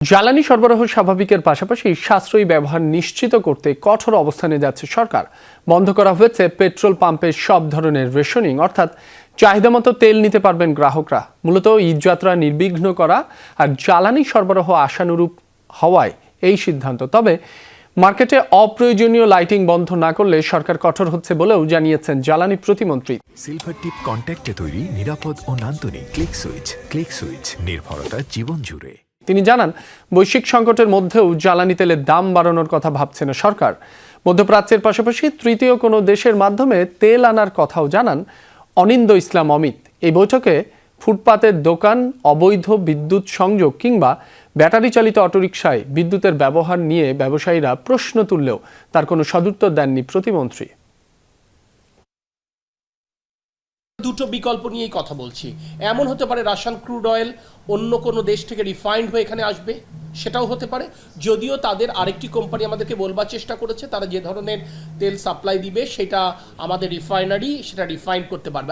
জ্বালানি সরবরাহ স্বাভাবিকের পাশাপাশি সাশ্রয়ী ব্যবহার নিশ্চিত করতে কঠোর অবস্থানে যাচ্ছে সরকার। বন্ধ করা হয়েছে পেট্রোল পাম্পের সব ধরনের রেশনিং, অর্থাৎ চাহিদামতো তেল নিতে পারবেন গ্রাহকরা। মূলত ঈদযাত্রা নির্বিঘ্ন করা আর জ্বালানি সরবরাহ আশানুরূপ হওয়ায় এই সিদ্ধান্ত। তবে মার্কেটে অপ্রয়োজনীয় লাইটিং বন্ধ না করলে সরকার কঠোর হচ্ছে বলেও জানিয়েছেন জ্বালানি প্রতিমন্ত্রী। সিলভার টিপ কন্ট্যাক্টে তৈরি নিরাপদ ও নান্দনিক ক্লিক সুইচ নির্ভরতা জীবন জুড়ে। তিনি জানান, বৈশ্বিক সংকটের মধ্যেও জ্বালানি তেলের দাম বাড়ানোর কথা ভাবছে না সরকার। মধ্যপ্রাচ্যের পাশাপাশি তৃতীয় কোনো দেশের মাধ্যমে তেল আনার কথাও জানান অনিন্দ ইসলাম অমিত। এই বৈঠকে ফুটপাতের দোকান, অবৈধ বিদ্যুৎ সংযোগ কিংবা ব্যাটারি চালিত অটোরিকশায় বিদ্যুতের ব্যবহার নিয়ে ব্যবসায়ীরা প্রশ্ন তুললেও তার কোনো সদুত্তর দেননি প্রতিমন্ত্রী। দুটো বিকল্প নিয়েই কথা বলছি। এমন হতে পারে রাশিয়ান ক্রুড অয়েল অন্য কোনো দেশ থেকে রিফাইন্ড হয়ে এখানে আসবে, সেটাও হতে পারে। যদিও তাদের আরেকটি কোম্পানি আমাদেরকে বলবার চেষ্টা করেছে তারা যে ধরনের তেল সাপ্লাই দিবে সেটা আমাদের রিফাইনারি সেটা রিফাইন করতে পারবে।